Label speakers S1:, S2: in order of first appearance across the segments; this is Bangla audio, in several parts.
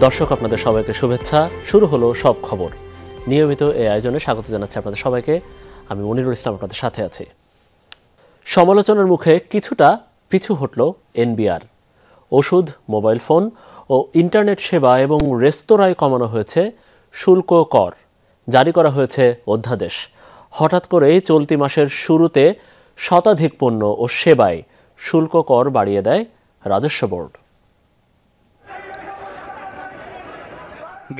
S1: দর্শক আপনাদের সবাইকে শুভেচ্ছা। শুরু হলো সব খবর। নিয়মিত এই আয়োজনে স্বাগত জানাচ্ছি আপনাদের সবাইকে। আমি মনিরুল ইসলাম আপনাদের সাথে আছি। সমালোচনার মুখে কিছুটা পিছু হটল এনবিআর। ওষুধ, মোবাইল ফোন ও ইন্টারনেট সেবা এবং রেস্তোরাঁয় কমানো হয়েছে শুল্ক কর। জারি করা হয়েছে অধ্যাদেশ। হঠাৎ করেই চলতি মাসের শুরুতে শতাধিক পণ্য ও সেবায় শুল্ক কর বাড়িয়ে দেয় রাজস্ব বোর্ড।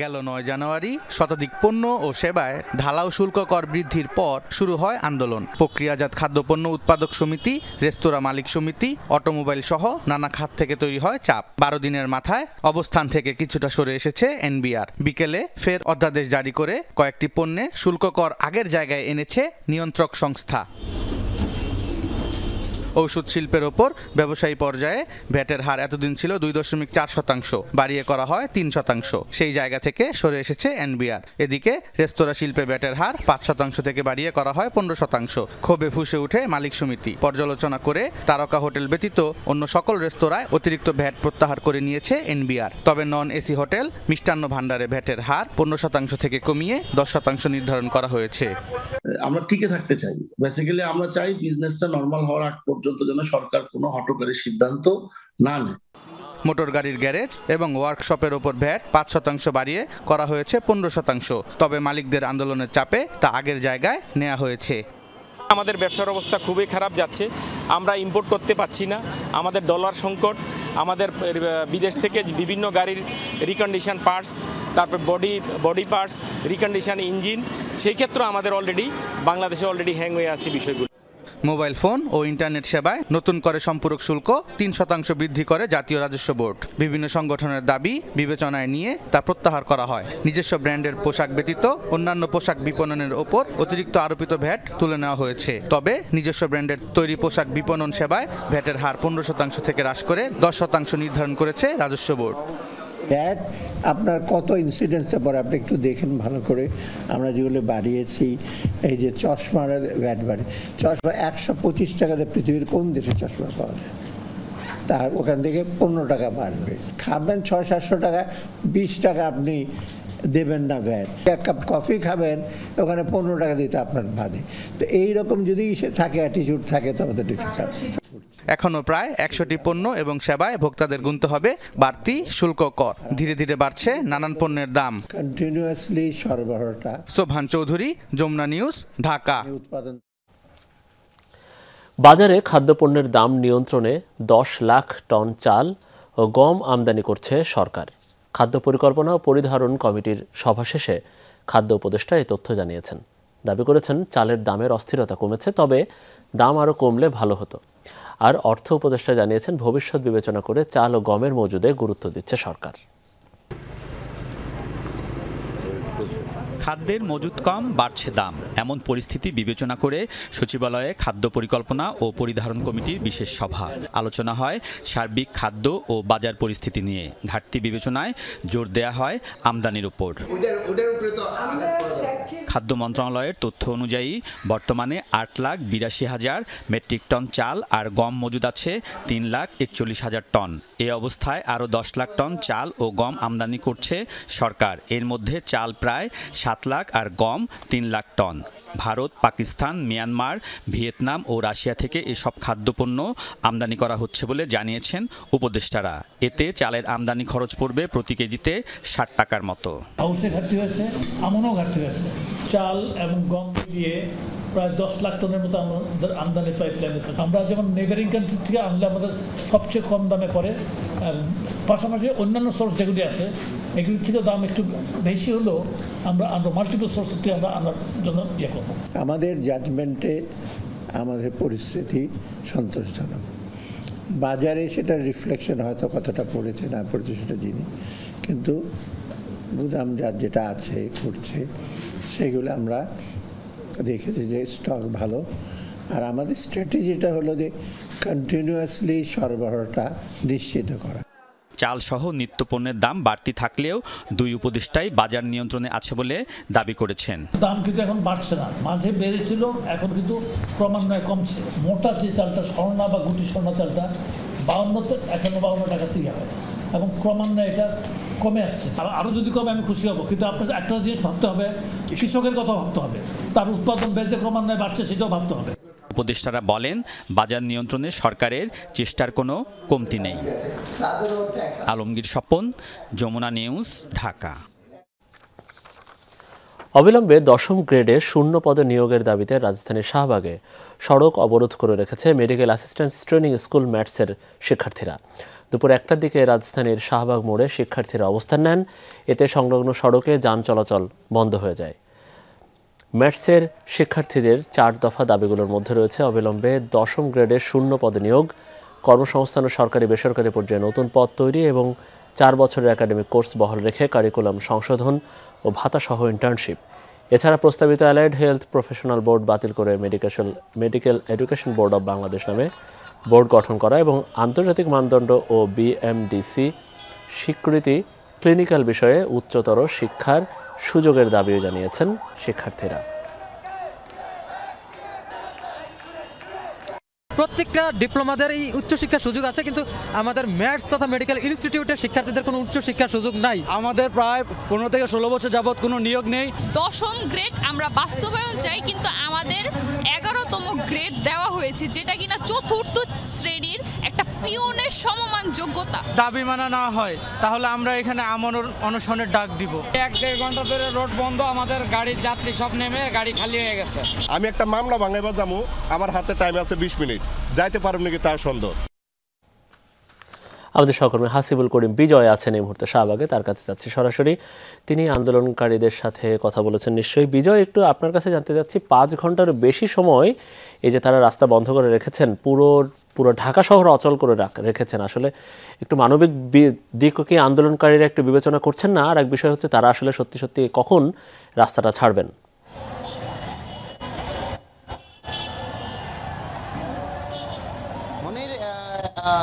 S2: গেল ৯ জানুয়ারি শতাধিক পণ্য ও সেবায় ঢালাও শুল্ক কর বৃদ্ধির পর শুরু হয় আন্দোলন। প্রক্রিয়াজাত খাদ্যপণ্য উৎপাদক সমিতি, রেস্তোরাঁ মালিক সমিতি, অটোমোবাইল সহ নানা খাত থেকে তৈরি হয় চাপ। ১২ দিনের মাথায় অবস্থান থেকে কিছুটা সরে এসেছে এনবিআর। বিকেলে ফের অধ্যাদেশ জারি করে কয়েকটি পণ্যে শুল্ক কর আগের জায়গায় এনেছে নিয়ন্ত্রক সংস্থা। ঔষধ শিল্পের ওপর ব্যবসায়ী পর্যায়ে ভ্যাটের হার এতদিন ছিল ২.৪%, বাড়িয়ে করা হয় ৩%। সেই জায়গা থেকে সরে এসেছে এনবিআর। এদিকে রেস্তোরাঁ শিল্পে ভ্যাটের হার ৫% থেকে বাড়িয়ে করা হয় ১৫%। ক্ষোভে ফুঁসে উঠে মালিক সমিতি। পর্যালোচনা করে তারকা হোটেল ব্যতীত অন্য সকল রেস্তোরাঁয় অতিরিক্ত ভ্যাট প্রত্যাহার করে নিয়েছে এনবিআর। তবে নন এসি হোটেল, মিষ্টান্ন ভাণ্ডারে ভ্যাটের হার ১৫% থেকে কমিয়ে ১০% নির্ধারণ করা হয়েছে।
S3: আমরা টিকে থাকতে চাই। বেসিক্যালি আমরা চাই বিজনেসটা নরমাল হওয়ার আগ পর্যন্ত যেন সরকার কোনো হঠকারী সিদ্ধান্ত না নেয়।
S2: মোটর গাড়ির গ্যারেজ এবং ওয়ার্কশপের ওপর ভ্যাট ৫% বাড়িয়ে করা হয়েছে ১৫%। তবে মালিকদের আন্দোলনের চাপে তা আগের জায়গায় নেওয়া হয়েছে।
S4: আমাদের ব্যবসার অবস্থা খুবই খারাপ যাচ্ছে। আমরা ইম্পোর্ট করতে পারছি না। আমাদের ডলার সংকট, আমাদের বিদেশ থেকে বিভিন্ন গাড়ির রিকন্ডিশন পার্টস, তারপর বডি পার্টস, রিকন্ডিশন ইঞ্জিন, সেই ক্ষেত্রে আমাদের বাংলাদেশে অলরেডি হ্যাং হয়ে আছে বিষয়গুলো।
S2: মোবাইল ফোন ও ইন্টারনেট সেবায় নতুন করে সম্পূরক শুল্ক ৩% বৃদ্ধি করে জাতীয় রাজস্ব বোর্ড। বিভিন্ন সংগঠনের দাবি বিবেচনায় নিয়ে তা প্রত্যাহার করা হয়। নিজস্ব ব্র্যান্ডের পোশাক ব্যতীত অন্যান্য পোশাক বিপণনের ওপর অতিরিক্ত আরোপিত ভ্যাট তুলে নেওয়া হয়েছে। তবে নিজস্ব ব্র্যান্ডের তৈরি পোশাক বিপণন সেবায় ভ্যাটের হার ১৫% থেকে হ্রাস করে 10% নির্ধারণ করেছে রাজস্ব বোর্ড।
S5: ভ্যাট আপনার কত ইনসিডেন্সটা পরে আপনি একটু দেখেন ভালো করে। আমরা যেগুলো বাড়িয়েছি, এই যে চশমার ভ্যাট বাড়ি, চশমা ১২৫ টাকাতে পৃথিবীর কোন দেশে চশমা পাওয়া যায়? তার ওখান থেকে ১৫ টাকা বাড়বে। খাবেন ৬০০-৭০০ টাকা, ২০ টাকা আপনি দেবেন না ভ্যাট। এক কাপ কফি খাবেন, ওখানে ১৫ টাকা দিতে আপনার বাদে। তো এইরকম যদি থাকে, অ্যাটিটিউড থাকে, তবে তো ডিফিকাল্ট।
S2: এখনো প্রায় ১০০টি পণ্য এবং সেবায় ভোক্তাদের গুনতে হবে বাড়তি শুল্ক কর। ধীরে ধীরে বাড়ছে নানান পণ্যের দাম।
S5: কন্টিনিউয়াসলি সরবরাহটা।
S2: সোবহান চৌধুরী, যমুনা নিউজ, ঢাকা।
S1: বাজারে খাদ্যপণ্যের দাম নিয়ন্ত্রণে ১০ লাখ টন চাল ও গম আমদানি করছে সরকার। খাদ্য পরিকল্পনা ও পরিধারণ কমিটির সভা শেষে খাদ্য উপদেষ্টা এই তথ্য জানিয়েছেন। দাবি করেছেন চালের দামের অস্থিরতা কমেছে, তবে দাম আরও কমলে ভালো হতো। আর অর্থ উপদেষ্টা জানিয়েছেন ভবিষ্যৎ বিবেচনা করে চাল ও গমের মজুদে গুরুত্ব দিচ্ছে সরকার।
S6: খাদ্যের মজুদ কম, বাড়ছে দাম, এমন পরিস্থিতি বিবেচনা করে সচিবালয়ে খাদ্য পরিকল্পনা ও পরিধারণ কমিটির বিশেষ সভা। আলোচনা হয় সার্বিক খাদ্য ও বাজার পরিস্থিতি নিয়ে। ঘাটতি বিবেচনায় জোর দেয়া হয় আমদানির উপর। খাদ্য মন্ত্রণালয়ের তথ্য অনুযায়ী বর্তমানে ৮,৮২,০০০ মেট্রিক টন চাল আর গম মজুদ আছে ৩,৪১,০০০ টন। এ অবস্থায় আরও ১০ লাখ টন চাল ও গম আমদানি করছে সরকার। এর মধ্যে চাল প্রায় ৭ লাখ আর গম ৩ lakh ton. Bharat, Pakistan, Myanmar, Vietnam ও রাশিয়া থেকে এসব খাদ্যপণ্য আমদানি করা হচ্ছে বলে জানিয়েছেন উপদেষ্টারা। এতে চালের আমদানি খরচ পড়বে প্রতি কেজিতে ৬০ টাকার মতো।
S7: আউশে ঘাটতি হয়েছে, আমনও ঘাটতি হয়েছে। চাল এবং গম দিয়ে প্রায় ১০ লাখ টনের মতো আমাদের আমদানি পাইপলাইন আছে। আমরা যেমন নেবারিং কান্ট্রি থেকে আনলে আমাদের সবচেয়ে কম দামে পড়ে। পাশাপাশি অন্যান্য সোর্স যেগুলি আছে এগুলির থেকে দাম একটু বেশি হলেও আমরা মাল্টিপল সোর্স থেকে আমরা আনার জন্য ইয়ে করব।
S5: আমাদের জাজমেন্টে আমাদের পরিস্থিতি সন্তোষজনক। বাজারে সেটা রিফ্লেকশন হয়তো কতটা পড়েছে না পড়েছে সেটা জানি, কিন্তু গুদামজাত যেটা আছে করছে সেগুলো আমরা দেখেছি যে স্টক ভালো। আর আমাদের স্ট্র্যাটেজিটা হলো যে কন্টিনিউয়াসলি সরবরাহটা নিশ্চিত করা।
S6: চাল সহ নিত্যপণ্যের দাম বাড়তি থাকলেও দুই উপদেষ্টাই বাজার নিয়ন্ত্রণে আছে বলে দাবি করেছেন।
S7: দাম কিন্তু এখন বাড়ছে না, মাঝে বেড়েছিল, এখন কিন্তু ক্রমান্বয়ে কমছে। মোটা যে চালটা, স্বর্ণা বা গুটি স্বর্ণা চালটা ৫২ টাকা থেকে হয় এবং ক্রমান্বয়ে এটা কমে আসছে, আরও যদি কমে আমি খুশি হব, কিন্তু আপনাকে একটা জিনিস ভাবতে হবে, কৃষকের কথা ভাবতে হবে, তার উৎপাদন বেড়ে ক্রমান্বয়ে বাড়ছে সেটাও ভাবতে হবে।
S6: উপদেষ্টারা বলেন, বাজার নিয়ন্ত্রণে সরকারের চেষ্টার কোনো কমতি নেই। আলমগীর স্বপন, যমুনা নিউজ, ঢাকা।
S1: অবিলম্বে 10ম গ্রেডে শূন্য পদে নিয়োগের দাবিতে রাজধানীর শাহবাগে সড়ক অবরোধ করে রেখেছে মেডিকেল অ্যাসিস্ট্যান্ট ট্রেনিং স্কুল ম্যাটসের শিক্ষার্থীরা। দুপুর 1টার দিকে রাজধানীর শাহবাগ মোড়ে শিক্ষার্থীরা অবস্থান নেন। এতে সংলগ্ন সড়কে যান চলাচল বন্ধ হয়ে যায়। ম্যাটসের শিক্ষার্থীদের 4 দফা দাবিগুলোর মধ্যে রয়েছে অবিলম্বে 10ম গ্রেডে শূন্য পদে নিয়োগ, কর্মসংস্থান ও সরকারি বেসরকারি পর্যায়ে নতুন পদ তৈরি এবং 4 বছরের একাডেমিক কোর্স বহাল রেখে কারিকুলাম সংশোধন ও ভাতাসহ ইন্টার্নশিপ। এছাড়া প্রস্তাবিত অ্যালাইড হেলথ প্রফেশনাল বোর্ড বাতিল করে medical education board of Bangladesh নামে বোর্ড গঠন করা এবং আন্তর্জাতিক মানদণ্ড ও বিএমডিসি স্বীকৃতি ক্লিনিক্যাল বিষয়ে উচ্চতর শিক্ষার সুযোগের দাবিও জানিয়েছেন শিক্ষার্থীরা।
S8: প্রত্যেকটা ডিপ্লোমাদের এই উচ্চশিক্ষার সুযোগ আছে, কিন্তু আমাদের ম্যাটস তথা মেডিকেল ইনস্টিটিউটের শিক্ষার্থীদের কোনো উচ্চশিক্ষার সুযোগ নাই।
S9: আমাদের প্রায় 15 থেকে 16 বছর যাবৎ কোনো নিয়োগ নেই।
S10: 10ম গ্রেড আমরা বাস্তবায়ন চাই, কিন্তু আমাদের 11তম গ্রেড দেওয়া হয়েছে, যেটা কিনা 4র্থ শ্রেণীর একটা পিওনের সমমান যোগ্যতা।
S9: দাবি মানা না হয় তাহলে আমরা এখানে অনশনের ডাক দিব। 1-1.5 ঘন্টা ধরে রোড বন্ধ, আমাদের গাড়ির যাত্রী সব নেমে গাড়ি খালি হয়ে গেছে।
S11: আমি একটা মামলা ভাঙাইবা যাবো, আমার হাতে টাইম আছে 20 মিনিট, যাইতে পারব নাকি তার সন্দেহ।
S1: আমাদের সহকর্মী হাসিবুল করিম বিজয় আছেন এই মুহূর্তে শাহবাগে, তার কাছে যাচ্ছি সরাসরি। তিনি আন্দোলনকারীদের সাথে কথা বলেছেন নিশ্চয়ই। বিজয়, একটু আপনার কাছে জানতে চাচ্ছি, 5 ঘন্টারও বেশি সময় এই যে তারা রাস্তা বন্ধ করে রেখেছেন, পুরো ঢাকা শহর অচল করে রেখেছেন, আসলে একটু মানবিক দিকও কি আন্দোলনকারীরা একটু বিবেচনা করছেন না? আর এক বিষয় হচ্ছে, তারা আসলে সত্যি সত্যি কখন রাস্তাটা ছাড়বেন?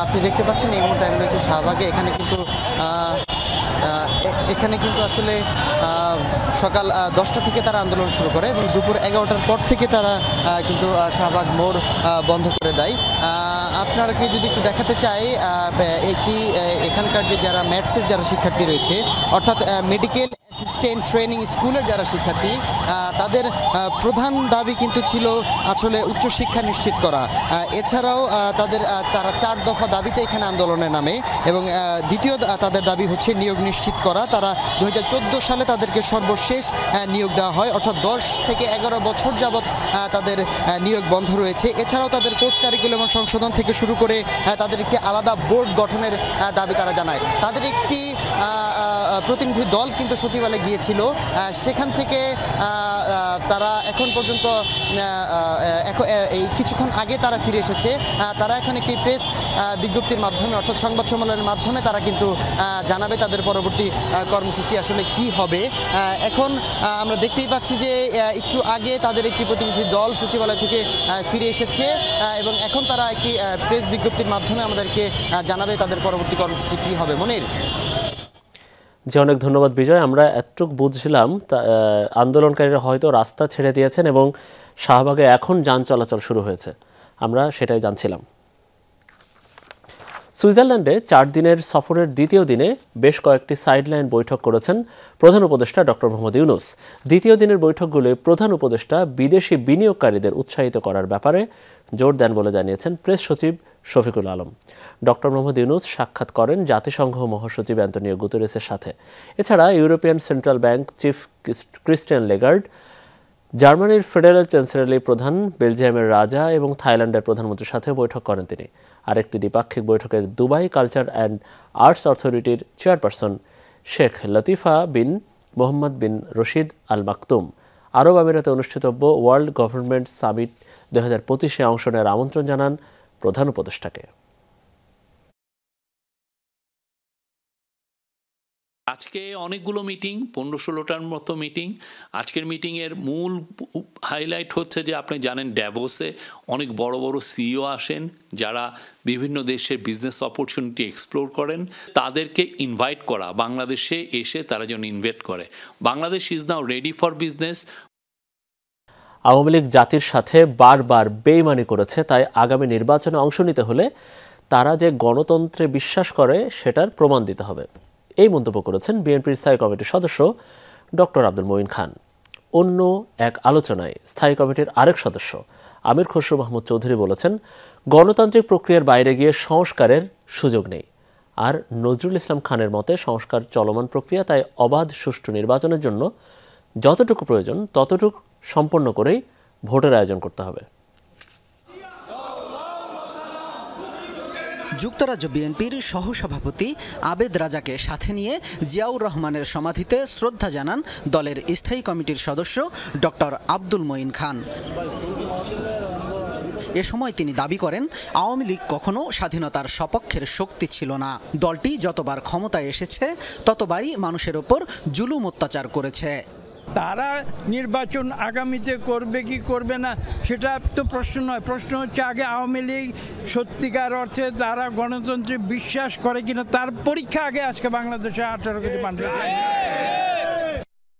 S12: আপনি দেখতে পাচ্ছেন এই মুহূর্তে আমি রয়েছে শাহবাগে। এখানে কিন্তু আসলে সকাল 10টা থেকে তারা আন্দোলন শুরু করে এবং দুপুর 11টার পর থেকে তারা কিন্তু শাহবাগ মোড় বন্ধ করে দেয়। আপনাকে যদি একটু দেখাতে চাই, এখানকার যে যারা ম্যাটসের যারা শিক্ষার্থী রয়েছে, অর্থাৎ মেডিকেল অ্যাসিস্ট্যান্ট ট্রেনিং স্কুলের যারা শিক্ষার্থী, তাদের প্রধান দাবি কিন্তু ছিল আসলে উচ্চশিক্ষা নিশ্চিত করা। এছাড়াও তারা 4 দফা দাবিতে এখানে আন্দোলনে নামে এবং দ্বিতীয় তাদের দাবি হচ্ছে নিয়োগ নিশ্চিত করা। তারা 2014 সালে তাদেরকে সর্বশেষ নিয়োগ দেওয়া হয়, অর্থাৎ 10 থেকে 11 বছর যাবৎ তাদের নিয়োগ বন্ধ রয়েছে। এছাড়াও তাদের কোর্স কারিকুলাম সংশোধন থেকে শুরু করে তাদের একটি আলাদা বোর্ড গঠনের দাবি তারা জানায়। তাদের একটি প্রতিনিধি দল কিন্তু সচিবালয়ে গিয়েছিল, সেখান থেকে তারা এখন পর্যন্ত এই কিছুক্ষণ আগে তারা ফিরে এসেছে। তারা এখন একটি প্রেস বিজ্ঞপ্তির মাধ্যমে, অর্থাৎ সংবাদ সম্মেলনের মাধ্যমে তারা কিন্তু জানাবে তাদের পরবর্তী কর্মসূচি আসলে কি হবে। এখন আমরা দেখতেই পাচ্ছি যে একটু আগে তাদের একটি প্রতিনিধি দল সচিবালয় থেকে ফিরে এসেছে এবং এখন তারা একটি প্রেস বিজ্ঞপ্তির মাধ্যমে আমাদেরকে জানাবে তাদের পরবর্তী কর্মসূচি কি হবে। মনির।
S1: জি, অনেক ধন্যবাদ বিজয়। আমরা এতটুকু বুঝছিলাম আন্দোলনকারীরা হয়তো রাস্তা ছেড়ে দিয়েছেন এবং শাহবাগে এখন যান চলাচল শুরু হয়েছে, আমরা সেটাই জানছিলাম। সুইজারল্যান্ডে 4 দিনের সফরের দ্বিতীয় দিনে বেশ কয়েকটি সাইডলাইন বৈঠক করেছেন প্রধান উপদেষ্টা ডক্টর মোহাম্মদ ইউনূস। দ্বিতীয় দিনের বৈঠকগুলোয় প্রধান উপদেষ্টা বিদেশি বিনিয়োগকারীদের উৎসাহিত করার ব্যাপারে জোর দেন বলে জানিয়েছেন প্রেস সচিব শফিকুল আলম। ডক্টর মোহাম্মদ ইউনূস সাক্ষাৎ করেন জাতিসংঘ মহাসচিব অ্যান্তনিও গুতেরেসের সাথে। এছাড়া European central bank chief Christine Lagarde, জার্মানির ফেডারেল চ্যান্সেলরি প্রধান, বেলজিয়ামের রাজা এবং থাইল্যান্ডের প্রধানমন্ত্রীর সাথে বৈঠক করেন তিনি। আরেকটি দ্বিপাক্ষিক বৈঠকের দুবাই কালচার অ্যান্ড আর্টস অথরিটির চেয়ারপারসন শেখ লতিফা বিন মোহাম্মদ বিন রশিদ আল মাকতুম আরব আমিরাতে অনুষ্ঠিতব্য ওয়ার্ল্ড গভর্নমেন্ট সামিট 2025-এ অংশ নেওয়ার আমন্ত্রণ জানান প্রধান উপদেষ্টাকে।
S13: আজকে অনেকগুলো মিটিং, 15-16টার মতো মিটিং। আজকের মিটিংয়ের মূল হাইলাইট হচ্ছে যে আপনি জানেন ড্যাভোসে অনেক বড় বড় সিইও আসেন যারা বিভিন্ন দেশের বিজনেস অপরচুনিটি এক্সপ্লোর করেন, তাদেরকে ইনভাইট করা বাংলাদেশে এসে তারা যেন ইনভেস্ট করে। Bangladesh is now ready for business.
S1: Awami League জাতির সাথে বারবার বেইমানি করেছে, তাই আগামী নির্বাচনে অংশ নিতে হলে তারা যে গণতন্ত্রে বিশ্বাস করে সেটার প্রমাণ দিতে হবে। এই মন্তব্য করেছেন বিএনপির স্থায়ী কমিটির সদস্য ডক্টর আব্দুল মঈন খান। অন্য এক আলোচনায় স্থায়ী কমিটির আরেক সদস্য আমির খসরু মাহমুদ চৌধুরী বলেছেন, গণতান্ত্রিক প্রক্রিয়ার বাইরে গিয়ে সংস্কারের সুযোগ নেই। আর নজরুল ইসলাম খানের মতে সংস্কার চলমান প্রক্রিয়া, তাই অবাধ সুষ্ঠু নির্বাচনের জন্য যতটুকু প্রয়োজন ততটুকু সম্পন্ন করেই ভোটের আয়োজন করতে হবে।
S14: যুক্তরাজ্য বিএনপির সহসভাপতি আবেদ রাজাকে সাথে নিয়ে জিয়াউর রহমানের সমাধিতে শ্রদ্ধা জানান দলের স্থায়ী কমিটির সদস্য ডক্টর আব্দুল মঈন খান। এ সময় তিনি দাবি করেন, আওয়ামী লীগ কখনো স্বাধীনতার সপক্ষের শক্তি ছিল না। দলটি যতবার ক্ষমতায় এসেছে ততবারই মানুষের ওপর জুলুম অত্যাচার করেছে।
S15: তারা নির্বাচন আগামীতে করবে কি করবে না সেটা তো প্রশ্ন নয়, প্রশ্ন হচ্ছে আগে আওয়ামী লীগ সত্যিকার অর্থে তারা গণতন্ত্রে বিশ্বাস করে কিনা তার পরীক্ষা আগে আজকে বাংলাদেশে 18 কোটি মানুষ।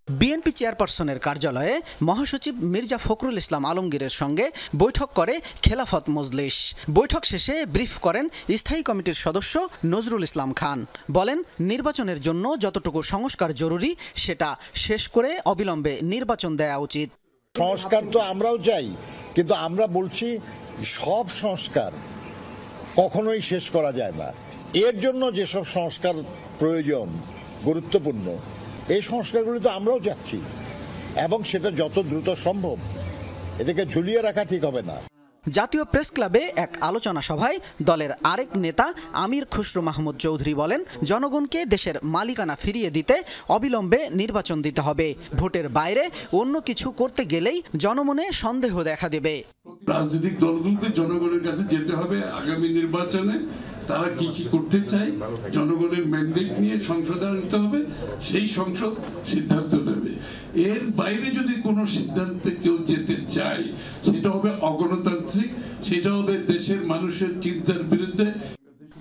S14: বিএনপি চেয়ারপারসনের কার্যালয়ে মহাসচিব মির্জা ফখরুল ইসলাম আলমগীরের সঙ্গে বৈঠক করে খেলাফত মজলিস। বৈঠক শেষে ব্রিফ করেন স্থায়ী কমিটির সদস্য নজরুল ইসলাম খান। বলেন, নির্বাচনের জন্য যতটুকু সংস্কার জরুরি সেটা শেষ করে অবিলম্বে নির্বাচন দেওয়া উচিত।
S16: সংস্কার তো আমরাও চাই, কিন্তু আমরা বলছি সব সংস্কার কখনোই শেষ করা যায় না। এর জন্য যেসব সংস্কার প্রয়োজন, গুরুত্বপূর্ণ, এই সংস্কারগুলি তো আমরাও চাচ্ছি, এবং সেটা যত দ্রুত সম্ভব। এটাকে ঝুলিয়ে রাখা ঠিক হবে না।
S14: জাতীয় প্রেস ক্লাবে এক আলোচনা সভায় দলের আরেক নেতা আমির খসরু মাহমুদ চৌধুরী বলেন, জনগণকে দেশের মালিকানা ফিরিয়ে দিতে অবিলম্বে নির্বাচন দিতে হবে। ভোটের বাইরে অন্য কিছু করতে গেলেই জনমনে সন্দেহ দেখা দেবে।
S17: রাজনৈতিক দলগুলোকে জনগণের কাছে যেতে হবে আগামী নির্বাচনে, তারা কি কি করতে চায় জনগণের ম্যান্ডেট নিয়ে সংসদে আনতে হবে, সেই সংসদ সিদ্ধান্ত নেবে। এর বাইরে যদি কোনো সিদ্ধান্তে কেউ যেতে চায় সেটা হবে অগণতান্ত্রিক, সেটা হবে দেশের মানুষের চিন্তার বিরুদ্ধে।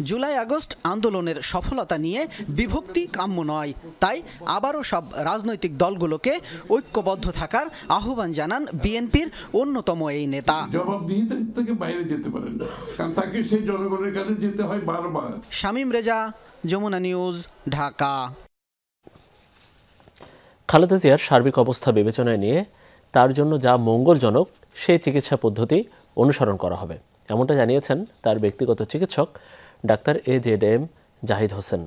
S14: জুলাই আগস্ট আন্দোলনের সফলতা নিয়ে বিভক্তি কাম্য নয়, তাই আবারও সব রাজনৈতিক দলগুলোকে ঐক্যবদ্ধ থাকার আহ্বান জানান বিএনপির অন্যতম এই নেতা।
S17: জবাবদিহিতা থেকে বাইরে যেতে পারেন না, কারণ তাকে সেই জনগণের কাছে যেতে হয় বারবার।
S14: শামীম রেজা, যমুনা নিউজ, ঢাকা।
S1: খালেদা জিয়ার সার্বিক অবস্থা বিবেচনায় নিয়ে তার জন্য যা মঙ্গলজনক সেই চিকিৎসা পদ্ধতি অনুসরণ করা হবে, এমনটা জানিয়েছেন তার ব্যক্তিগত চিকিৎসক ডাক্তার AJM জাহিদ হোসেন।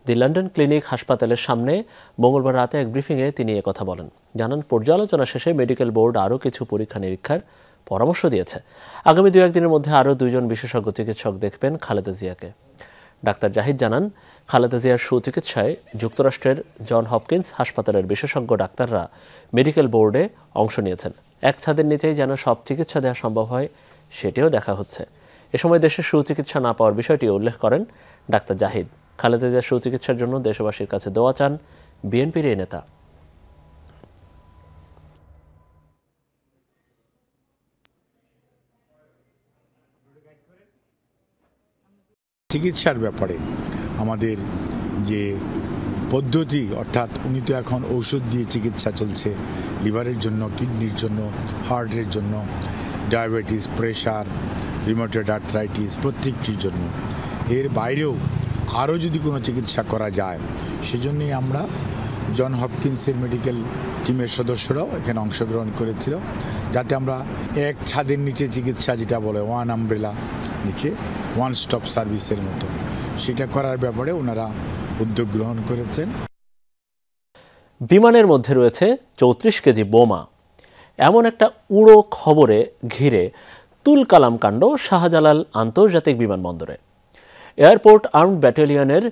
S1: দি লন্ডন ক্লিনিক হাসপাতালের সামনে মঙ্গলবার রাতে এক ব্রিফিংয়ে তিনি একথা বলেন। জানান, পর্যালোচনা শেষে মেডিকেল বোর্ড আরও কিছু পরীক্ষা নিরীক্ষার পরামর্শ দিয়েছে। আগামী 2-1 দিনের মধ্যে আরও 2 জন বিশেষজ্ঞ চিকিৎসক দেখবেন খালেদা জিয়াকে। ডাক্তার জাহিদ জানান, খালেদা জিয়ার সুচিকিৎসায় যুক্তরাষ্ট্রের জন হপকিন্স হাসপাতালের বিশেষজ্ঞ ডাক্তাররা মেডিকেল বোর্ডে অংশ নিয়েছেন। এক ছাদের নিচেই যেন সব চিকিৎসা দেওয়া সম্ভব হয় সেটিও দেখা হচ্ছে। এ সময় দেশে সুচিকিৎসা না পাওয়ার বিষয়টি উল্লেখ করেন ডাক্তার জাহিদ। খালেদা জিয়ার সুচিকিৎসার জন্য দেশবাসীর কাছে দোয়া চান বিএনপির এই নেতা।
S18: চিকিৎসার ব্যাপারে আমাদের যে পদ্ধতি, অর্থাৎ উনি তো এখন ঔষধ দিয়ে চিকিৎসা চলছে লিভারের জন্য, কিডনির জন্য, হার্টের জন্য, ডায়াবেটিস, প্রেশার, রিউমেটয়েড আর্থ্রাইটিস, প্রত্যেকটির জন্য। এর বাইরেও আরও যদি কোনো চিকিৎসা করা যায় সেজন্যই আমরা জন হপকিন্সের মেডিকেল টিমের সদস্যরাও এখানে অংশগ্রহণ করেছিল, যাতে আমরা এক ছাদের নিচে চিকিৎসা, যেটা বলে ওয়ান আমব্রেলা নিচে ওয়ান স্টপ সার্ভিসের মতো, সেটা করার ব্যাপারে ওনারা উদ্যোগ গ্রহণ করেছেন।
S1: বিমানের মধ্যে রয়েছে 34 কেজি বোমা, এমন একটা উড়ো খবরে ঘিরে তুলকালাম কাণ্ড শাহজালাল আন্তর্জাতিক বিমানবন্দরে। এয়ারপোর্ট আর্মড ব্যাটালিয়নের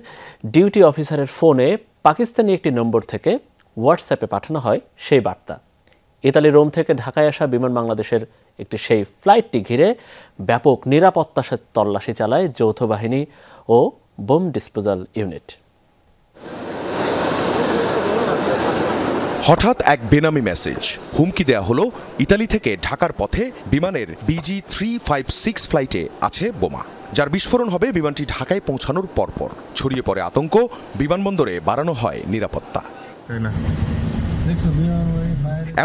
S1: ডিউটি অফিসারের ফোনে পাকিস্তানি একটি নম্বর থেকে হোয়াটসঅ্যাপে পাঠানো হয় সেই বার্তা। ইতালি রোম থেকে ঢাকায় আসা বিমান বাংলাদেশের একটি সেই ফ্লাইটটি ঘিরে ব্যাপক নিরাপত্তা তল্লাশি চালায় যৌথ বাহিনী ও বোম ডিসপোজাল ইউনিট।
S19: হঠাৎ এক বেনামি মেসেজ, হুমকি দেয়া হলো ইতালি থেকে ঢাকার পথে বিমানের BG356 ফ্লাইটে আছে বোমা, যার বিস্ফোরণ হবে বিমানটি ঢাকায় পৌঁছানোর পরপর। ছড়িয়ে পড়ে আতঙ্ক, বিমানবন্দরে বাড়ানো হয় নিরাপত্তা।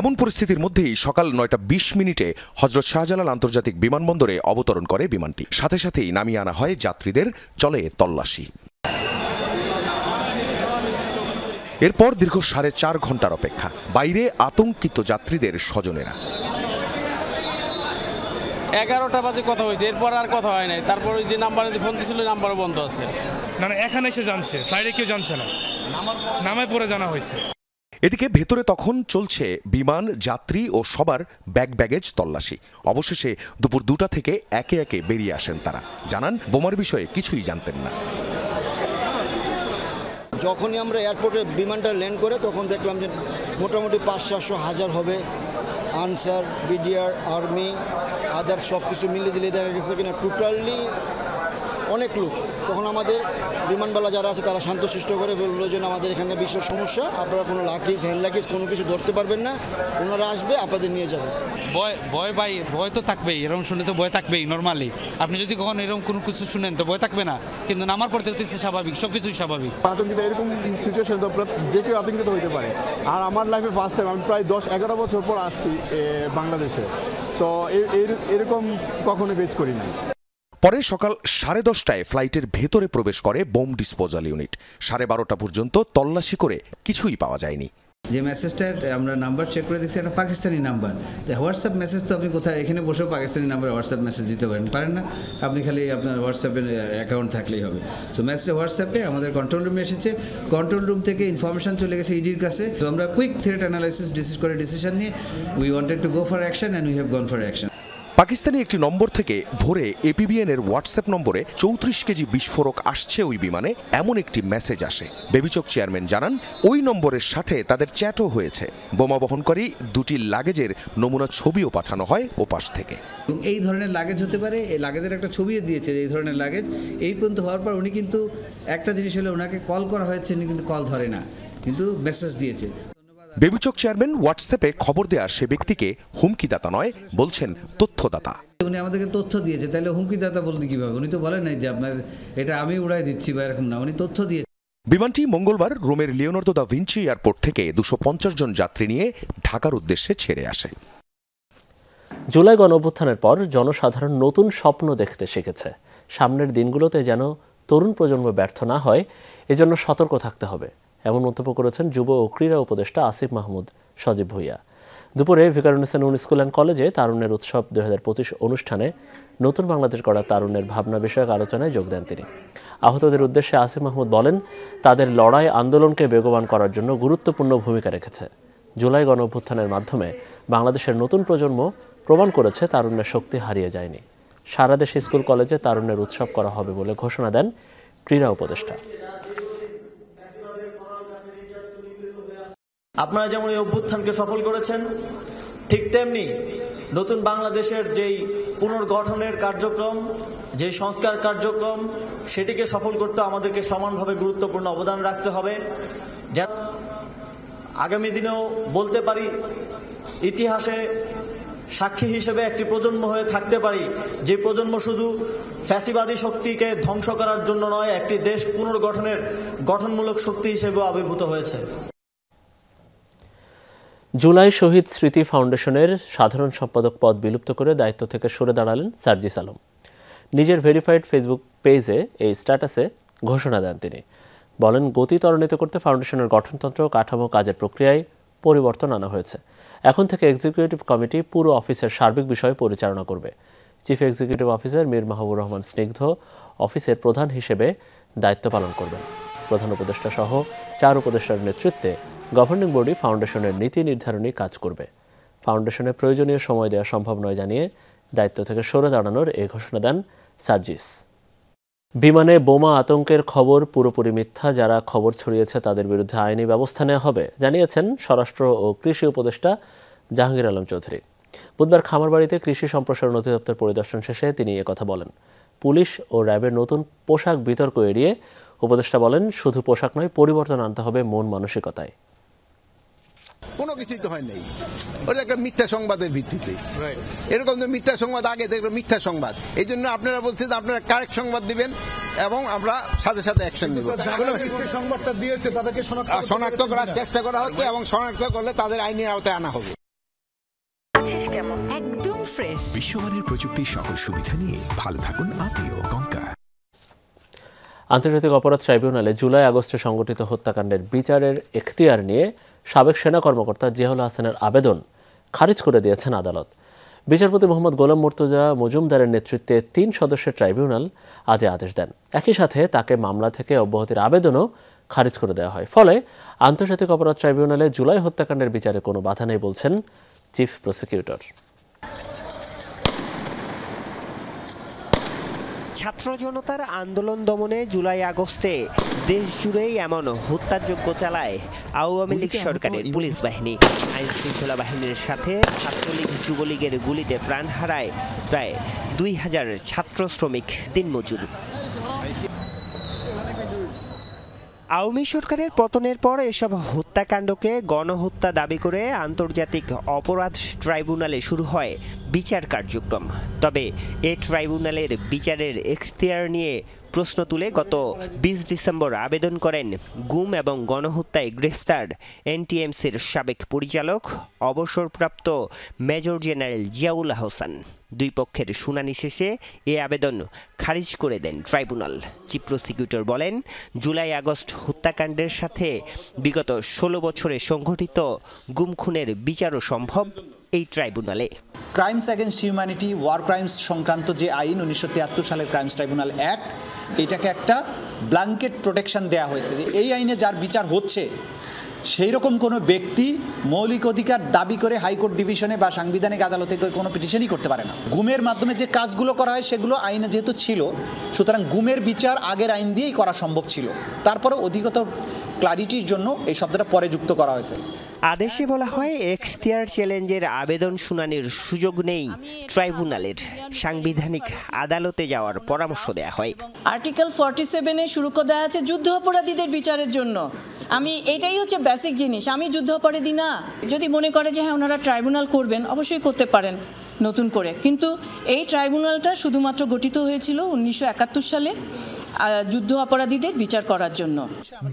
S19: এমন পরিস্থিতির মধ্যেই সকাল 9:20 হযরত শাহজালাল আন্তর্জাতিক বিমানবন্দরে অবতরণ করে বিমানটি। সাথে সাথেই নামিয়ে আনা হয় যাত্রীদের, চলে তল্লাশি। এরপর দীর্ঘ 4.5 ঘন্টার অপেক্ষা, বাইরে আতঙ্কিত যাত্রীদের স্বজনেরা।
S20: 11টা বাজে কথা হয়েছে, এরপর আর কথা হয় নাই। তারপর ওই যে নাম্বারে ফোন দিয়েছিল, নাম্বারও বন্ধ আছে।
S21: না এখানে এসে জানছে, ফ্লাইটে কেউ জানছে না, নামে পরে জানা হয়েছে।
S19: এদিকে ভেতরে তখন চলছে বিমান যাত্রী ও সবার ব্যাগেজ তল্লাশি। অবশেষে দুপুর 2টা থেকে একে একে বেরিয়ে আসেন তারা। জানান বোমার বিষয়ে কিছুই জানতেন না।
S22: যখনই আমরা এয়ারপোর্টে বিমানটা ল্যান্ড করে তখন দেখলাম যে মোটামুটি 500-700 হবে। আনসার, বিডিআর, আর্মি, আদার সব কিছু মিলিয়ে দিলে দেখা গেছে কিনা টোটালি অনেক লোক। তখন আমাদের বিমানবালা যারা আছে তারা শান্তশিষ্ট করে বললো যে আমাদের এখানে বিশেষ সমস্যা, আপনারা কোনো লাগেজ, হ্যান্ড লাগেজ কোনো কিছু ধরতে পারবেন না, ওনারা আসবে আপনাদের নিয়ে যাবে।
S9: ভয় তো থাকবেই, এরকম শুনে তো ভয় থাকবেই নর্মালি। আপনি যদি কখনো এরকম কোনো কিছু শুনেন তো ভয় থাকবে না, কিন্তু নামার পর দেখতেছি স্বাভাবিক, সব কিছুই স্বাভাবিক।
S23: আতঙ্কিত এরকম সিচুয়েশন তো যে কেউ আতঙ্কিত হতে পারে। আর আমার লাইফে ফার্স্ট টাইম, আমি প্রায় 10-11 বছর পর আসছি বাংলাদেশে, তো এরকম কখনো ফেস করি নাই।
S19: পরে সকাল 10:30টায় ফ্লাইটের ভেতরে প্রবেশ করে বোম ডিসপোজাল ইউনিট। 12:30 পর্যন্ত তল্লাশি করে কিছুই পাওয়া যায়নি।
S24: যে মেসেজটা আমরা নাম্বার চেক করে দেখছি একটা পাকিস্তানি নাম্বার। হোয়াটসঅ্যাপ মেসেজ তো আপনি কোথায় এখানে বসেও পাকিস্তানি নাম্বারে হোয়াটসঅ্যাপ মেসেজ দিতে পারেন না। আপনি খালি আপনার হোয়াটসঅ্যাপের অ্যাকাউন্ট থাকলেই হবে। সো মেসেজটা হোয়াটসঅ্যাপে আমাদের কন্ট্রোল রুমে এসেছে, কন্ট্রোল রুম থেকে ইনফরমেশন চলে গেছে ইডির কাছে। তো আমরা কুইক থ্রেট অ্যানালাইসিস ডিসিশন নিয়ে we wanted to go for action and we have gone for action.
S19: Pakistani একটি নম্বর থেকে ভোরে এপিবিএন এর হোয়াটসঅ্যাপ নম্বরে 34 কেজি বিস্ফোরক আসছে ওই বিমানে, এমন একটি মেসেজ আসে। বেবিচক চেয়ারম্যান জানান ওই নম্বরের সাথে তাদের চ্যাটও হয়েছে। বোমা বহনকারী 2টি লাগেজের নমুনা ছবিও পাঠানো হয় ওপাশ থেকে।
S24: এই ধরনের লাগেজ হতে পারে, এই লাগেজের একটা ছবিও দিয়েছে এই ধরনের লাগেজ। এই পর্যন্ত হওয়ার পর উনি কিন্তু একটা জিনিস হলে ওনাকে কল করা হয়েছে, উনি কিন্তু কল ধরে না, কিন্তু মেসেজ দিয়েছে।
S19: বেবিচক চেয়ারম্যান হোয়াটসঅ্যাপে খবর দেওয়া সে ব্যক্তিকে হুমকিদাতা নয়, বলছেন তথ্যদাতা।
S24: উনি আমাদেরকে তথ্য দিয়েছে, তাহলে হুমকিদাতা বলতে কিভাবে? উনি তো বলেন নাই যে আপনার এটা আমি উড়াই দিচ্ছি বা এরকম না, উনি তথ্য দিয়েছে।
S19: বিমানটি মঙ্গলবার রোমের লিওনার্দো দা ভিঞ্চি এয়ারপোর্ট থেকে 250 জন যাত্রী নিয়ে ঢাকার উদ্দেশ্যে ছেড়ে আসে।
S1: জুলাই গণঅভ্যুত্থানের পর জনসাধারণ নতুন স্বপ্ন দেখতে শিখেছে। সামনের দিনগুলোতে যেন তরুণ প্রজন্ম ব্যর্থ না হয়, এজন্য সতর্ক থাকতে হবে, এমন মন্তব্য করেছেন যুব ও ক্রীড়া উপদেষ্টা আসিফ মাহমুদ সজীব ভুইয়া। দুপুরে ভিকারুন্নিসা নূন স্কুল অ্যান্ড কলেজে তারুণ্যের উৎসব 2025 অনুষ্ঠানে নতুন বাংলাদেশ গড়া তারুণ্যের ভাবনা বিষয়ক আলোচনায় যোগ দেন তিনি। আহতদের উদ্দেশ্যে আসিফ মাহমুদ বলেন, তাদের লড়াই আন্দোলনকে বেগবান করার জন্য গুরুত্বপূর্ণ ভূমিকা রেখেছে। জুলাই গণঅভ্যুত্থানের মাধ্যমে বাংলাদেশের নতুন প্রজন্ম প্রমাণ করেছে তারুণ্যের শক্তি হারিয়ে যায়নি। সারা দেশে স্কুল কলেজে তারুণ্যের উৎসব করা হবে বলে ঘোষণা দেন ক্রীড়া উপদেষ্টা।
S25: আপনারা যেমন এই অভ্যুত্থানকে সফল করেছেন, ঠিক তেমনি নতুন বাংলাদেশের যেই পুনর্গঠনের কার্যক্রম, যে সংস্কার কার্যক্রম, সেটিকে সফল করতে আমাদেরকে সমানভাবে গুরুত্বপূর্ণ অবদান রাখতে হবে। যা আগামী দিনেও বলতে পারি, ইতিহাসে সাক্ষী হিসেবে একটি প্রজন্ম হয়ে থাকতে পারি, যে প্রজন্ম শুধু ফ্যাসিবাদী শক্তিকে ধ্বংস করার জন্য নয়, একটি দেশ পুনর্গঠনের গঠনমূলক শক্তি হিসেবেও আবির্ভূত হয়েছে।
S1: জুলাই শহীদ স্মৃতি ফাউন্ডেশনের সাধারণ সম্পাদক পদ বিলুপ্ত করে দায়িত্ব থেকে সরে দাঁড়ালেন সার্জিস আলম। নিজের ভেরিফাইড ফেসবুক পেজে এই স্ট্যাটাসে ঘোষণা দেন তিনি। বলেন, গতি ত্বরান্বিত করতে ফাউন্ডেশনের গঠনতন্ত্র, কাঠামো, কাজের প্রক্রিয়ায় পরিবর্তন আনা হয়েছে। এখন থেকে এক্সিকিউটিভ কমিটি পুরো অফিসের সার্বিক বিষয় পরিচালনা করবে। Chief executive officer Mir Mahbubur Rahman স্নিগ্ধ অফিসের প্রধান হিসেবে দায়িত্ব পালন করবেন। প্রধান উপদেষ্টা সহ 4 উপদেষ্টার নেতৃত্বে গভর্নিং বডি ফাউন্ডেশনের নীতি নির্ধারণী কাজ করবে। ফাউন্ডেশনে প্রয়োজনীয় সময় দেওয়া সম্ভব নয় জানিয়ে দায়িত্ব থেকে সরে দাঁড়ানোর এই ঘোষণা দেন সার্জিস। বিমানে বোমা আতঙ্কের খবর পুরোপুরি মিথ্যা, যারা খবর ছড়িয়েছে তাদের বিরুদ্ধে আইনি ব্যবস্থা নেওয়া হবে জানিয়েছেন স্বরাষ্ট্র ও কৃষি উপদেষ্টা জাহাঙ্গীর আলম চৌধুরী। বুধবার খামারবাড়িতে কৃষি সম্প্রসারণ অধিদপ্তর পরিদর্শন শেষে তিনি একথা বলেন। পুলিশ ও র্যাবের নতুন পোশাক বিতর্ক এড়িয়ে উপদেষ্টা বলেন, শুধু পোশাক নয়, পরিবর্তন আনতে হবে মন মানসিকতায়।
S26: কোনো কিছুই তো হয় নাই, ওটা একটা মিথ্যা সংবাদের ভিত্তিতে। এরকম তো মিথ্যা সংবাদ আগে দেখলো মিথ্যা সংবাদ, এই জন্য আপনারা বলছেন আপনারা কারেক্ট সংবাদ দিবেন এবং আমরা সাথে সাথে অ্যাকশন নিব।
S23: সংবাদটা দিয়েছে তাদেরকে
S26: শনাক্ত করার চেষ্টা করা হচ্ছে এবং শনাক্ত করলে তাদের আইনের আওতায় আনা হবে।
S27: একদম ফ্রেশ বিশ্বমানের প্রযুক্তির সকল সুবিধা নিয়ে ভালো থাকুন আপনিও। কঙ্কা।
S1: আন্তর্জাতিক অপরাধ ট্রাইব্যুনালে জুলাই আগস্টে সংঘটিত হত্যাকাণ্ডের বিচারের এখতিয়ার নিয়ে সাবেক সেনা কর্মকর্তা জিয়াউল হাসানের আবেদন খারিজ করে দিয়েছেন আদালত। বিচারপতি মোহাম্মদ গোলাম মুর্তজা মজুমদারের নেতৃত্বে 3 সদস্যের ট্রাইব্যুনাল আজ আদেশ দেন। একই সাথে তাকে মামলা থেকে অব্যাহতির আবেদনও খারিজ করে দেওয়া হয়। ফলে আন্তর্জাতিক অপরাধ ট্রাইব্যুনালে জুলাই হত্যাকাণ্ডের বিচারে কোনো বাধা নেই বলছেন চিফ প্রসিকিউটর।
S2: ছাত্র জনতার আন্দোলন দমনে জুলাই আগস্টে দেশ জুড়েই এমন হত্যাযজ্ঞ চালায় আওয়ামী লীগ সরকারের পুলিশ বাহিনী। আইন শৃঙ্খলা বাহিনীর সাথে ছাত্রলীগ যুবলীগের গুলিতে প্রাণ হারায় প্রায় 2000 ছাত্র শ্রমিক দিনমজুর। আওয়ামী সরকারের পতনের পর এসব হত্যাকাণ্ডকে গণহত্যা দাবি করে আন্তর্জাতিক অপরাধ ট্রাইব্যুনালে শুরু হয় বিচার কার্যক্রম। তবে এ ট্রাইব্যুনালের বিচারের এখতিয়ার নিয়ে প্রশ্ন তুলে গত 20 ডিসেম্বর আবেদন করেন গুম এবং গণহত্যায় গ্রেফতার এনটিএমসির সাবেক পরিচালক অবসরপ্রাপ্ত মেজর জেনারেল জিয়াউল হাসান। দুই পক্ষের শুনানি শেষে এ আবেদন খারিজ করে দেন ট্রাইব্যুনাল। চিফ প্রসিকিউটর বলেন, জুলাই আগস্ট হত্যাকাণ্ডের সাথে বিগত 16 বছরে সংঘটিত গুম খুনের বিচারও সম্ভব এই ট্রাইব্যুনালে।
S3: Crimes against humanity, war crimes সংক্রান্ত যে আইন 1973 সালের ক্রাইমস ট্রাইব্যুনাল অ্যাক্ট, এটাকে একটা ব্ল্যাঙ্কেট প্রোটেকশন দেওয়া হয়েছে যে এই আইনে যার বিচার হচ্ছে সেই রকম কোনো ব্যক্তি মৌলিক অধিকার দাবি করে হাইকোর্ট ডিভিশনে বা সাংবিধানিক আদালতে কোনো পিটিশনই করতে পারে না। গুমের মাধ্যমে যে কাজগুলো করা হয় সেগুলো আইনে যেহেতু ছিল, সুতরাং গুমের বিচার আগের আইন দিয়েই করা সম্ভব ছিল। তারপরে অধিকতর ক্লারিটির জন্য এই শব্দটা পরে যুক্ত করা হয়েছে।
S2: আদেশে বলা হয়, এখতিয়ার চ্যালেঞ্জের আবেদন শুনানির সুযোগ নেই ট্রাইব্যুনালের, সাংবিধানিক আদালতে যাওয়ার পরামর্শ দেওয়া হয়।
S4: আর্টিকেল 47-এ শুরু করা আছে যুদ্ধ অপরাধীদের বিচারের জন্য। আমি এটাই হচ্ছে বেসিক জিনিস। আমি যুদ্ধ অপরাধী না। যদি মনে করে যে হ্যাঁ ওনারা ট্রাইব্যুনাল করবেন, অবশ্যই করতে পারেন নতুন করে, কিন্তু এই ট্রাইব্যুনালটা শুধুমাত্র গঠিত হয়েছিল 1971 সালে যুদ্ধ অপরাধীদের বিচার করার জন্য।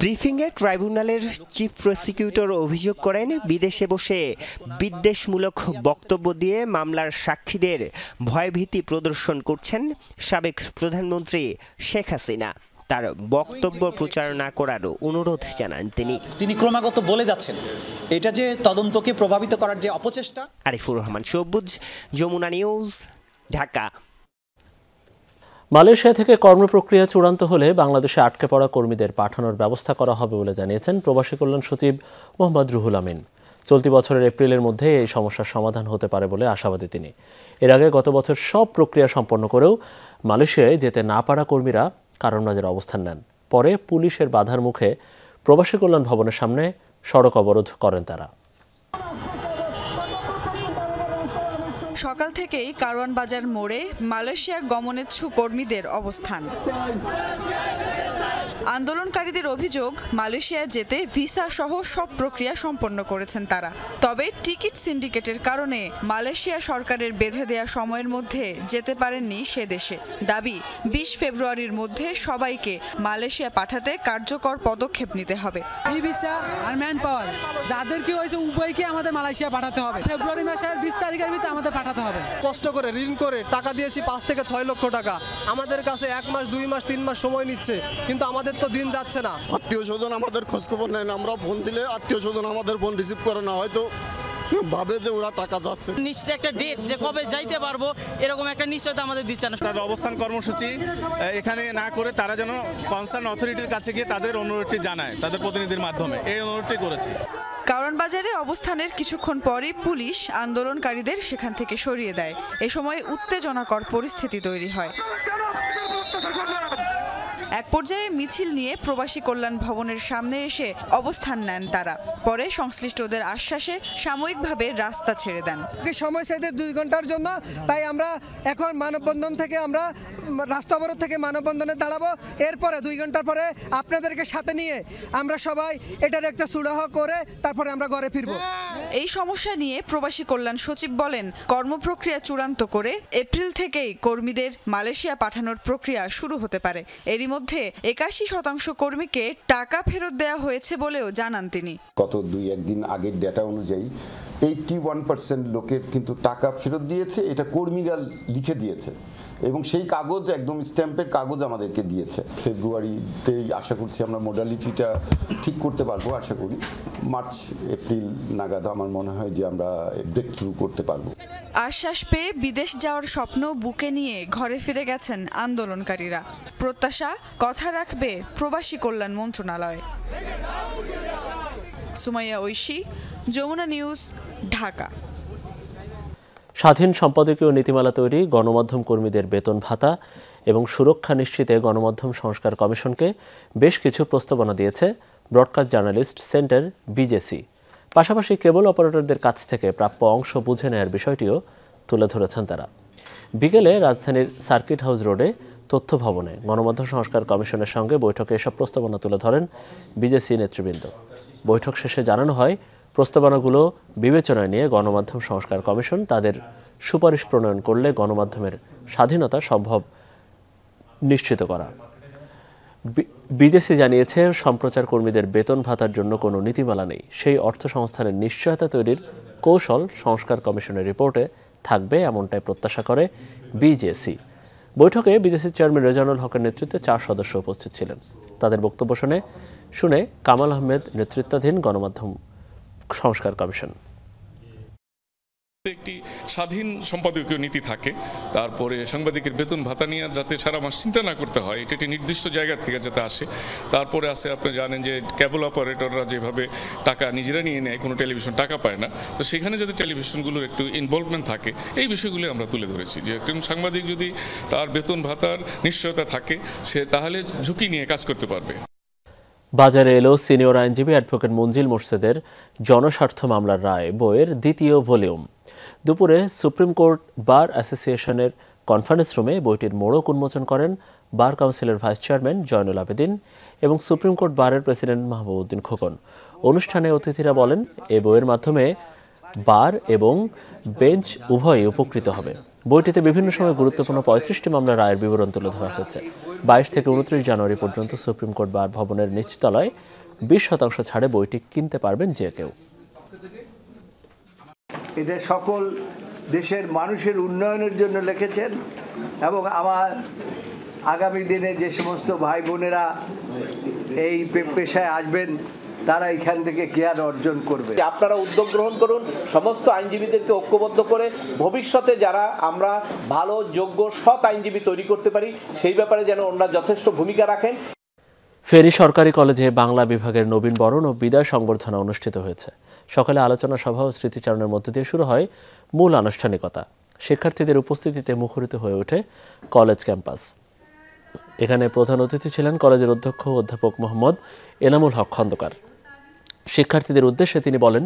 S2: ব্রিফিংয়ে ট্রাইব্যুনালের চিফ প্রসিকিউটর অভিযোগ করেন, বিদেশে বসে বিদ্বেষমূলক বক্তব্য দিয়ে মামলার সাক্ষীদের ভয়ভীতি প্রদর্শন করছেন সাবেক প্রধানমন্ত্রী শেখ হাসিনা। তার বক্তব্য প্রচার না করারও অনুরোধ জানান তিনি
S3: ক্রমাগত বলে যাচ্ছেন এটা যে তদন্তকে প্রভাবিত করার যে অপচেষ্টা।
S2: আরিফুর রহমান সবুজ, যমুনা নিউজ, ঢাকা।
S1: মালয়েশিয়া থেকে কর্মপ্রক্রিয়া চূড়ান্ত হলে বাংলাদেশে আটকে পড়া কর্মীদের পাঠানোর ব্যবস্থা করা হবে বলে জানিয়েছেন প্রবাসী কল্যাণ সচিব মোহাম্মদ রুহুল আমিন। চলতি বছরের এপ্রিলের মধ্যে এই সমস্যার সমাধান হতে পারে বলে আশাবাদী তিনি। এর আগে গত বছর সব প্রক্রিয়া সম্পন্ন করেও মালয়েশিয়ায় যেতে না পারা কর্মীরা কারণ বাজারে অবস্থান নেন। পরে পুলিশের বাধার মুখে প্রবাসী কল্যাণ ভবনের সামনে সড়ক অবরোধ করেন তারা।
S5: সকাল থেকেই কারওয়ান বাজার মোড়ে মালয়েশিয়া গমনেচ্ছু কর্মীদের অবস্থান। আন্দোলনকারীদের অভিযোগ, মালয়েশিয়ায় যেতে ভিসা সহ সব প্রক্রিয়া সম্পন্ন করেছেন তারা। তবে টিকিট সিন্ডিকেটের কারণে মালয়েশিয়া সরকারের বেঁধে দেয়া সময়ের মধ্যে যেতে পারেননি সে দেশে। দাবি, 20 ফেব্রুয়ারির মধ্যে সবাইকে মালয়েশিয়া পাঠাতে কার্যকর পদক্ষেপ নিতে হবে।
S8: ই ভিসা আর ম্যান পাওয়ার যাদের কি হয়েছে উভয়কে আমাদের মালয়েশিয়া পাঠাতে হবে। ফেব্রুয়ারি মাসের 20 তারিখের ভিতরে আমাদের পাঠাতে হবে।
S6: কষ্ট করে ঋণ করে টাকা দিয়েছি 5 থেকে 6 লক্ষ টাকা। আমাদের কাছে 1 মাস 2 মাস 3 মাস সময় নিচ্ছে, কিন্তু আমাদের তো দিন যাচ্ছে না।
S7: আত্মীয় স্বজন আমাদের খোঁজখবর নেয় না। আমরা ফোন দিলে আত্মীয় স্বজন আমাদের ফোন রিসিভ করে না, হয়তো ভাবে যে ওরা টাকা যাচ্ছে।
S27: নিশ্চিত একটা ডেট যে কবে যাইতে পারবো এরকম একটা নিশ্চয়তা আমাদের দিচ্ছে না।
S28: তাদের অবস্থান কর্মসূচি এখানে না করে তারা যেন কনসার্ন অথরিটির কাছে গিয়ে তাদের অনুরোধটি জানায় তাদের প্রতিনিধির মাধ্যমে, এই অনুরোধটি করেছি।
S5: কারওয়ান বাজারে অবস্থানের কিছুক্ষণ পরই পুলিশ আন্দোলনকারীদের সেখান থেকে সরিয়ে দেয়। এ সময় উত্তেজনাকর পরিস্থিতি তৈরি হয়। এক পর্যায়ে মিছিল নিয়ে প্রবাসী কল্যাণ ভবনের সামনে এসে অবস্থান নেন তারা। পরে সংশ্লিষ্টদের আশ্বাসে সাময়িকভাবে রাস্তা ছেড়ে দেন।
S6: সময় চাইতে 2 ঘন্টার জন্য, তাই আমরা এখন মানববন্ধন থেকে আমরা রাস্তা অবরোধ থেকে মানববন্ধনে দাঁড়াবো। এরপরে 2 ঘন্টার পরে আপনাদেরকে সাথে নিয়ে আমরা সবাই এটার একটা সুরাহা করে তারপরে আমরা ঘরে ফিরবো।
S5: এই সমস্যা নিয়ে প্রবাসী কল্যাণ সচিব বলেন, কর্মপ্রক্রিয়া চূড়ান্ত করে এপ্রিল থেকেই কর্মীদের মালয়েশিয়া পাঠানোর প্রক্রিয়া শুরু হতে পারে। এরই মধ্যে 81% কর্মীকে টাকা ফেরত দেওয়া হয়েছে বলেও জানান তিনি।
S29: গত 2-1 দিন আগের ডেটা অনুযায়ী 81% লোকের কিন্তু টাকা ফেরত দিয়েছে। এটা কর্মীরা লিখে দিয়েছে এবং সেই কাগজ একদম স্ট্যাম্পের কাগজ আমাদেরকে দিয়েছে। ফেব্রুয়ারিতেই আশা করছি আমরা মোডালিটিটা ঠিক করতে পারবো, আশা করি মার্চ এপ্রিল নাগাদ আমার মনে হয় যে আমরা ব্রেক থ্রু করতে পারবো।
S5: আশ্বাস পেয়ে বিদেশ যাওয়ার স্বপ্ন বুকে নিয়ে ঘরে ফিরে গেছেন আন্দোলনকারীরা। প্রত্যাশা কথা রাখবে প্রবাসী কল্যাণ মন্ত্রণালয়। সুমাইয়া ঐশী, যমুনা নিউজ, ঢাকা।
S1: স্বাধীন সম্পাদকীয় নীতিমালা তৈরি, গণমাধ্যম কর্মীদের বেতন ভাতা এবং সুরক্ষা নিশ্চিতে গণমাধ্যম সংস্কার কমিশনকে বেশ কিছু প্রস্তাবনা দিয়েছে ব্রডকাস্ট জার্নালিস্ট সেন্টার বিজেসি। পাশাপাশি কেবল অপারেটরদের কাছ থেকে প্রাপ্য অংশ বুঝে নেয়ার বিষয়টিও তুলে ধরেছেন তারা। বিকেলে রাজধানীর সার্কিট হাউস রোডে তথ্য ভবনে গণমাধ্যম সংস্কার কমিশনের সঙ্গে বৈঠকে এসব প্রস্তাবনা তুলে ধরেন বিজেসি নেতৃবৃন্দ। বৈঠক শেষে জানানো হয়, প্রস্তাবনাগুলো বিবেচনায় নিয়ে গণমাধ্যম সংস্কার কমিশন তাদের সুপারিশ প্রণয়ন করলে গণমাধ্যমের স্বাধীনতা সম্ভব নিশ্চিত করা। বিজেসি জানিয়েছে, সম্প্রচার কর্মীদের বেতন ভাতার জন্য কোনো নীতিমালা নেই। সেই অর্থ সংস্থানের নিশ্চয়তা তৈরির কৌশল সংস্কার কমিশনের রিপোর্টে থাকবে, এমনটাই প্রত্যাশা করে বিজেসি। বৈঠকে বিজেসির চেয়ারম্যান রেজানুল হকের নেতৃত্বে 4 সদস্য উপস্থিত ছিলেন। তাদের বক্তব্য শুনে কামাল আহমেদ নেতৃত্বাধীন গণমাধ্যম সংস্কার কমিশন।
S10: একটি স্বাধীন সম্পাদকীয় নীতি থাকে, তারপরে সাংবাদিকের বেতন ভাতা নিয়ে যাতে সারা মাস চিন্তা না করতে হয়, এটা একটি নির্দিষ্ট জায়গা থেকে যাতে আসে। তারপরে আছে, আপনি জানেন যে কেবল অপারেটররা যেভাবে টাকা নিজেরা নিয়ে নেয়, কোনো টেলিভিশন টাকা পায় না, তো সেখানে যাতে টেলিভিশনগুলোর একটু ইনভলভমেন্ট থাকে, এই বিষয়গুলি আমরা তুলে ধরেছি। যে একজন সাংবাদিক যদি তার বেতন ভাতার নিশ্চয়তা থাকে, সে তাহলে ঝুঁকি নিয়ে কাজ করতে পারবে।
S1: বাজারে এলো সিনিয়র আইনজীবী অ্যাডভোকেট মঞ্জিল মোর্শেদের জনস্বার্থ মামলার রায় বইয়ের দ্বিতীয় ভলিউম। দুপুরে সুপ্রিম কোর্ট বার অ্যাসোসিয়েশনের কনফারেন্স রুমে বইটির মোড়ক উন্মোচন করেন বার কাউন্সিলের ভাইস চেয়ারম্যান জয়নুল আবেদিন এবং সুপ্রিম কোর্ট বারের প্রেসিডেন্ট মাহবুবউদ্দিন খোকন। অনুষ্ঠানে অতিথিরা বলেন, এই বইয়ের মাধ্যমে বার এবং বেঞ্চ উভয়ই উপকৃত হবে। বইটিতে বিভিন্ন সময় গুরুত্বপূর্ণ 35টি মামলার রায়ের বিবরণ তুলে ধরা হয়েছে। 22 থেকে 29 জানুয়ারি পর্যন্ত সুপ্রিম কোর্ট বার ভবনের নিচতলায় 20% ছাড়ে বইটি কিনতে পারবেন যে কেউ।
S11: এটা সকল দেশের মানুষের উন্নয়নের জন্য লিখেছেন এবং আমার আগামী দিনে যে সমস্ত ভাই বোনেরা এই পেশায় আসবেন, তারা এখান থেকে জ্ঞান অর্জন করবে।
S12: আপনারা উদ্যোগ গ্রহণ করুন, সমস্ত আইনজীবীদেরকে ঐক্যবদ্ধ করে ভবিষ্যতে যারা আমরা ভালো যোগ্য সৎ আইনজীবী তৈরি করতে পারি, সেই ব্যাপারে যেন ওনারা যথেষ্ট ভূমিকা রাখেন।
S1: ফেনী সরকারি কলেজে বাংলা বিভাগের নবীন বরণ ও বিদায় সংবর্ধনা অনুষ্ঠিত হয়েছে। সকালে আলোচনা সভা ও স্মৃতিচারণের মধ্য দিয়ে শুরু হয় মূল আনুষ্ঠানিকতা। শিক্ষার্থীদের উপস্থিতিতে মুখরিত হয়ে ওঠে কলেজ ক্যাম্পাস। এখানে প্রধান অতিথি ছিলেন কলেজের অধ্যক্ষ অধ্যাপক মোহাম্মদ এনামুল হক খন্দকার। শিক্ষার্থীদের উদ্দেশ্যে তিনি বলেন,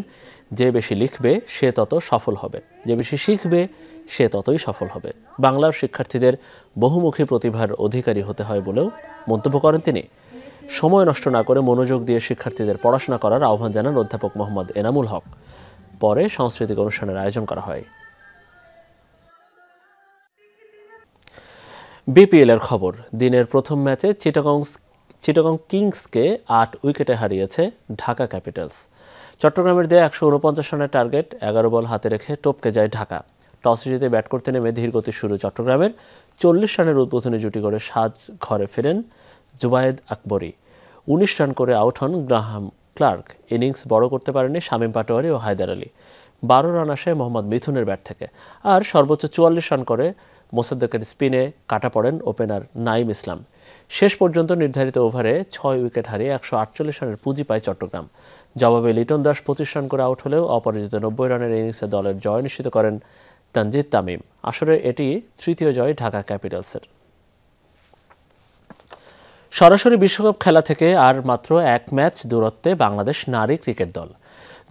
S1: যে বেশি লিখবে সে তত সফল হবে, যে বেশি শিখবে সে ততই সফল হবে। বাংলার শিক্ষার্থীদের বহুমুখী প্রতিভার অধিকারী হতে হয় বলেও মন্তব্য করেন তিনি। সময় নষ্ট না করে মনোযোগ দিয়ে শিক্ষার্থীদের পড়াশোনা করার আহ্বান জানান অধ্যাপক মোহাম্মদ এনামুল হক। পরে সাংস্কৃতিক অনুষ্ঠানের আয়োজন করা হয়। বিপিএল এর খবর। দিনের প্রথম ম্যাচে চিটাগং কিংসকে 8 উইকেটে হারিয়েছে ঢাকা ক্যাপিটালস। চট্টগ্রামের দেয়া 149 রানের টার্গেট 11 বল হাতে রেখে টপকে যায় ঢাকা। টসে জিতে ব্যাট করতে নেমে ধীরগতির শুরু চট্টগ্রামের। 40 রানের উদ্বোধনী জুটি করে সাজ ঘরে ফেরেন জুবায়েদ আকবরী। 19 রান করে আউট হন গ্রাহাম ক্লার্ক। ইনিংস বড় করতে পারেননি শামীম পাটোয়ারি ও হায়দার আলী। 12 রান আসে মোহাম্মদ মিথুনের ব্যাট থেকে। আর সর্বোচ্চ 44 রান করে মোসাদ্দেকের স্পিনে কাটা পড়েন ওপেনার নাইম ইসলাম। শেষ পর্যন্ত নির্ধারিত ওভারে 6 উইকেট হারিয়ে 148 রানের পুঁজি পায় চট্টগ্রাম। জবাবে লিটন দাস 25 রান করে আউট হলেও অপরাজিত 90 রানের ইনিংসে দলের জয় নিশ্চিত করেন তানজিদ তামিম। আসলে এটি তৃতীয় জয় ঢাকা ক্যাপিটালসের। সরাসরি বিশ্বকাপ খেলা থেকে আর মাত্র 1 ম্যাচ দূরত্বে বাংলাদেশ নারী ক্রিকেট দল।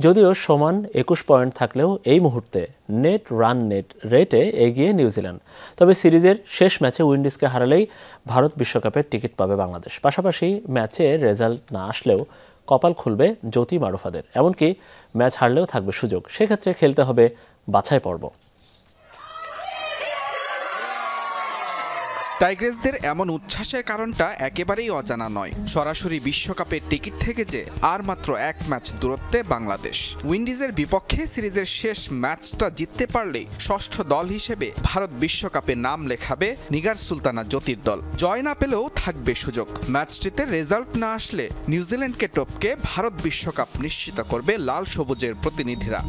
S1: যদিও সমান 21 পয়েন্ট থাকলেও এই মুহূর্তে নেট রান রেটে এগিয়ে নিউজিল্যান্ড। তবে সিরিজের শেষ ম্যাচে উইন্ডিজকে হারালেই ভারত বিশ্বকাপের টিকিট পাবে বাংলাদেশ। পাশাপাশি ম্যাচে রেজাল্ট না আসলেও কপাল খুলবে জ্যোতি মারুফাদের। এমনকি ম্যাচ হারলেও থাকবে সুযোগ। সেক্ষেত্রে খেলতে হবে বাছাই পর্ব।
S13: টাইগ্রেসদের এমন উচ্ছ্বাসের কারণটা একেবারেই অজানা নয়। সরাসরি বিশ্বকাপের টিকিট থেকে যে আর মাত্র 1 ম্যাচ দূরত্বে বাংলাদেশ। উইন্ডিজের বিপক্ষে সিরিজের শেষ ম্যাচটা জিততে পারলেই ষষ্ঠ দল হিসেবে ভারত বিশ্বকাপে নাম লেখাবে নিগার সুলতানা জ্যোতির দল। জয় না পেলেও থাকবে সুযোগ। ম্যাচটিতে রেজাল্ট না আসলে নিউজিল্যান্ডকে টপকে ভারত বিশ্বকাপ নিশ্চিত করবে লাল সবুজের প্রতিনিধিরা।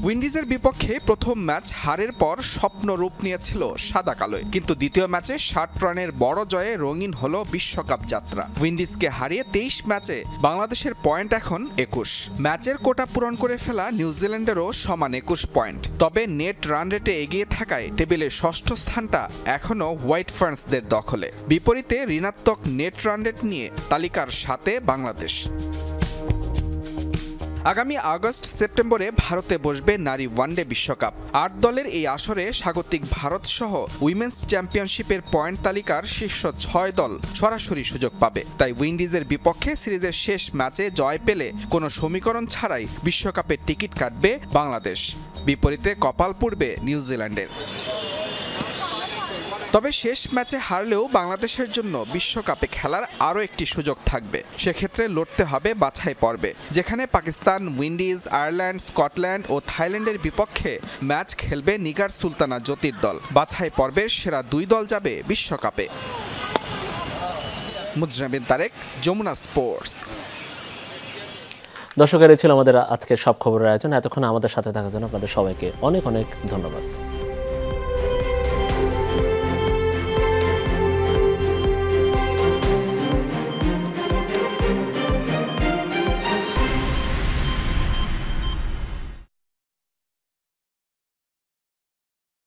S13: উইন্ডিজের বিপক্ষে প্রথম ম্যাচ হারের পর স্বপ্ন রূপ নিয়েছিল সাদা কালোয়, কিন্তু দ্বিতীয় ম্যাচে 60 রানের বড় জয়ে রঙিন হলো বিশ্বকাপ যাত্রা। উইন্ডিজকে হারিয়ে 23 ম্যাচে বাংলাদেশের পয়েন্ট এখন 21। ম্যাচের কোটা পূরণ করে ফেলা নিউজিল্যান্ডেরও সমান 21 পয়েন্ট। তবে নেট রান রেটে এগিয়ে থাকায় টেবিলের ষষ্ঠ স্থানটা এখনও হোয়াইট ফার্নসদের দখলে। বিপরীতে ঋণাত্মক নেট রান রেট নিয়ে তালিকার 7-এ বাংলাদেশ। আগামী আগস্ট সেপ্টেম্বরে ভারতে বসবে নারী ওয়ানডে বিশ্বকাপ। 8 দলের এই আসরে স্বাগতিক ভারত সহ উইমেন্স চ্যাম্পিয়নশিপের পয়েন্ট তালিকার শীর্ষ 6 দল সরাসরি সুযোগ পাবে। তাই উইন্ডিজের বিপক্ষে সিরিজের শেষ ম্যাচে জয় পেলে কোনো সমীকরণ ছাড়াই বিশ্বকাপের টিকিট কাটবে বাংলাদেশ। বিপরীতে কপাল পুড়বে নিউজিল্যান্ডের। তবে শেষ ম্যাচে হারলেও বাংলাদেশের জন্য বিশ্বকাপে খেলার আরও একটি সুযোগ থাকবে। সেক্ষেত্রে লড়তে হবে বাছাই পর্বে, যেখানে পাকিস্তান, উইন্ডিজ, আয়ারল্যান্ড, স্কটল্যান্ড ও থাইল্যান্ডের বিপক্ষে ম্যাচ খেলবে নিগার সুলতানা জ্যোতির দল। বাছাই পর্বের সেরা 2 দল যাবে বিশ্বকাপে। মুজরাম বিন তারেক, যমুনা স্পোর্টস।
S1: দর্শকেরা ছিল আমাদের আজকের সব খবরের আয়োজন। এতক্ষণ আমাদের সাথে থাকার জন্য আপনাদের সবাইকে অনেক অনেক ধন্যবাদ।